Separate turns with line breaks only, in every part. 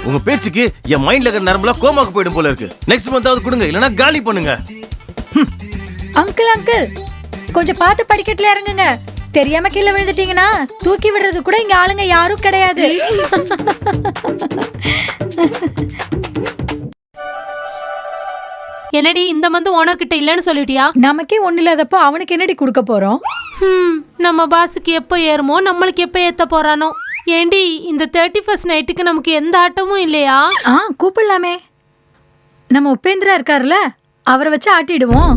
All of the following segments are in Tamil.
உங்க பேச்சுக்கு என் மைண்ட்ல இருக்கிற நரம்புல கோமாக்கு போயிடும் போல இருக்கு. நெக்ஸ்ட் மந்தாவது கொடுங்க, இல்லனா காலி பண்ணுங்க.
அங்கிள் அங்கிள் கொஞ்சம் பார்த்து படிக்கட்டுல இறங்குங்க. தெரியாம கீழே விழுந்துட்டீங்கன்னா தூக்கி விடுறது கூட இங்க ஆளுங்க யாரும் கிடையாது.
என்னடி இந்த மந்த் ஓனர் கிட்ட இல்லன்னு சொல்லிட்டியா?
நமக்கே ஒண்ணு இல்லாதப்போ அவனுக்கு என்னடி கொடுக்க போறோம்?
நம்ம பாஸுக்கு எப்போ ஏறுமோ நம்மளுக்கு எப்போ ஏத்த போறானோ. ஏண்டி இந்த 31st நைட்டுக்கு நமக்கு எந்த ஆட்டமும் இல்லையா?
கூப்பிடலாமே. நம்ம உபேந்திரா இருக்காருல்ல, அவரை வச்சு ஆட்டிடுவோம்.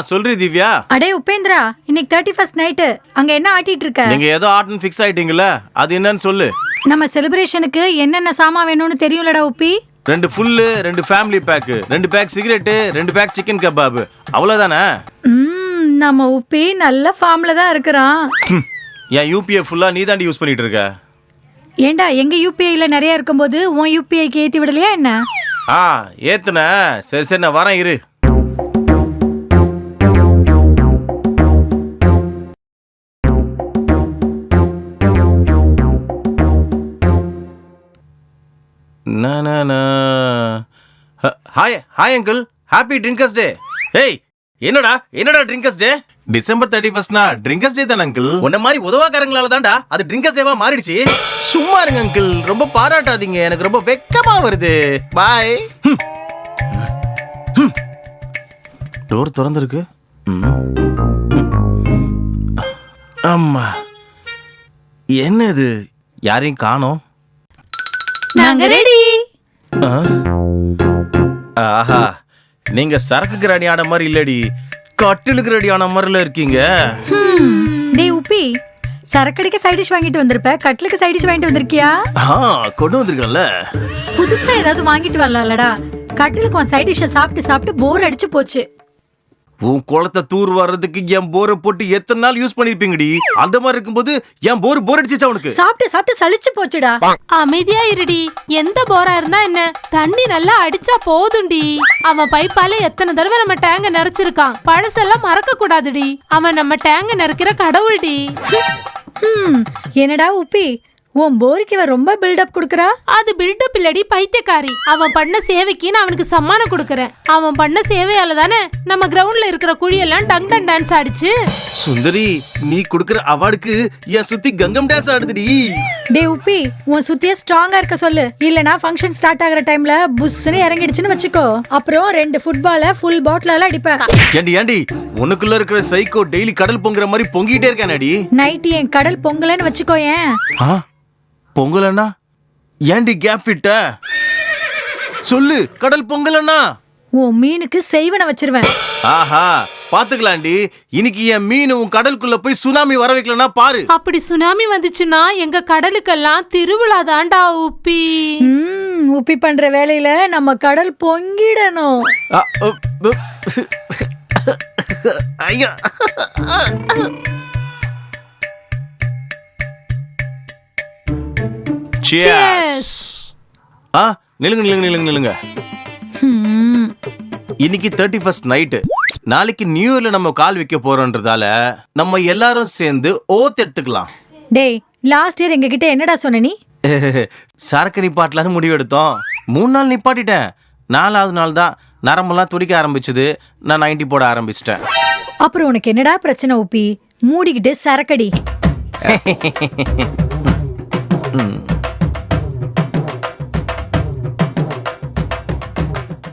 சொல்றீ திவ்யா.
அடே உபேந்திரா, இன்னைக்கு 31st நைட்டு அங்க என்ன ஆட்டிட்டு இருக்க?
நீங்க ஏதோ ஆட்டன் ஃபிக்ஸ் ஆயிட்டீங்கல, அது என்னன்னு சொல்லு.
நம்ம செலிப்ரேஷனுக்கு என்னென்ன சாமான் வேணும்னு தெரியும்லடா Uppi.
2 full, 2 family pack, 2 pack cigarette, 2 pack chicken kebab, அவ்வளவுதானே?
நம்ம உப்பி நல்ல ஃபார்ம்ல தான் இருக்கிறான்.
என் யூபிஐ ஃபுல்லா நீ தாண்டி யூஸ் பண்ணிட்டு இருக்க.
ஏண்டா எங்க யூபிஐல நிறைய இருக்கும்போது உன் யூபிஐக்கு ஏத்தி விடலையா என்ன?
ஏத்துன. சரி சரி நான் வரேன் இரு. Hi hi uncle, happy drinkers day. ஏய் என்னடா drinkers day? December 31st drinkers day தானே அங்கிள்? உன்ன மாதிரி உதவாக்காரங்களால தான்டா அது ட்ரிங்கர்ஸ் டேவா மாறிடுச்சு. சும்மா இருங்க அங்கிள், ரொம்ப பாராட்டாதீங்க, எனக்கு ரொம்ப வெக்கமா வருது. பாய். டோர் திறந்திருக்கு. அம்மா என்னது, யாரையும் காணோம்.
நாங்க ரெடி.
ஆஹா, நீங்க சரக்குக்கு ரெடி ஆன மாதிரி இல்லடி, கட்டிலுக்கு ரெடி ஆன மாதிரில இருக்கீங்க.
டேய் உப்பி, சரக்கடிக்க சைட் டிஷ் வாங்கிட்டு வந்திருப்ப, கட்டிலுக்கு சைட் டிஷ் வாங்கிட்டு வந்திருக்கியா?
கொண்டு வந்திருக்கல.
புதுசா ஏதாவது வாங்கிட்டு வரலாம்லடா. கட்டிலுக்கு உன் சைட் டிஷ்ஷை சாப்பிட்டு சாப்பிட்டு போர் அடிச்சு போச்சு.
உன் குளத்தை தூர் வர்றதுக்கு என் போரை போட்டு எத்தனை நாள் யூஸ் பண்ணிருப்பீங்கடி. அந்த மாதிரி இருக்கும்போது என் போர் அடிச்சிச்சா உனக்கு?
சாப்பிட்டு சாப்பிட்டு சலிச்சு போச்சுடா.
அமைதியா இருடி. எந்த போரா இருந்தா என்ன, தண்ணி நல்லா அடிச்சா போதும்டி. அவன் பைப்பால எத்தனை தடவை நம்ம டேங்க நிறைச்சிருக்கான். பழசெல்லாம் மறக்க கூடாதுடி. அவன் நம்ம டேங்க நிறைக்கிற கடவுள்டி.
என்னடா உப்பி, உன் போருக்கு இவ ரொம்ப பில்டப் குடுக்கறா?
அது பில்டப் இல்லடி, பைத்தியக்காரி. அவன் பண்ண சேவைக்கு நான் அவனுக்கு சம்மானம் கொடுக்கறேன். அவன் பண்ண சேவையால தானே நம்ம கிரவுண்ட்ல இருக்கிற குழியெல்லாம் டங் டன் டான்ஸ் ஆடிச்சு.
சுந்தரி, நீ குடுக்கற அவார்டுக்கு என் சுத்தி கங்கம் டான்ஸ் ஆடுதுடி.
டே உப்பி, உன் சுத்தியே ஸ்ட்ராங்கா இருக்க சொல்லு. இல்லனா ஃபங்க்ஷன் ஸ்டார்ட் ஆகுற டைம்ல புஷ்னு இறங்கிடுச்சுன்னு வச்சுக்கோ, அப்புறம் 2 ஃபுட்பால ஃபுல் பாட்டிலால அடிப்பேன்.
ஏண்டி உனக்குள்ள இருக்கிற சைக்கோ டெய்லி கடல் பொங்குற மாதிரி பொங்கிட்டே இருக்கானடி.
நைட் என் கடல் பொங்கலன்னு வச்சுக்கோயேன்.
பொங்கலன்னா ஏண்டி கேப் விட்ட? சொல்லு, கடல் பொங்கலன்னா
உன் மீனுக்கு செய்வன வச்சிருவேன்.
ஆஹா, பாத்துக்கலாண்டி. இன்னைக்கு என் மீன் உன் கடலுக்குள்ள போய் சுனாமி வர வைக்கலனா பாரு.
அப்படி சுனாமி வந்துச்சுன்னா எங்க கடலுக்கெல்லாம் திருவிழா தாண்டா உப்பி.
உப்பி பண்ற வேலையில நம்ம கடல் பொங்கிடணும்.
ஐயா, நில்லுங்க. இன்னைக்கு 31st நைட்டு, நாளைக்கு நியூ இயர்ல நம்ம கால் வைக்க போறோம்ன்றதால நம்ம எல்லாரும் சேர்ந்து ஓத் எடுத்துக்கலாம்.
டேய், லாஸ்ட் இயர் எங்க கிட்ட என்னடா சொன்ன நீ?
சரக்கு நிப்பாட்டலான்னு முடிவு எடுத்தோம். 3 நாள் நிப்பாட்டிட்டேன். 4வது நாள் தான் நரம்பெல்லாம் துடிக்க ஆரம்பிச்சது. நான் 90 போட ஆரம்பிச்சிட்டேன்.
அப்புறம் உனக்கு என்னடா பிரச்சனை உப்பி? மூடிக்கிட்டு சரக்கடி.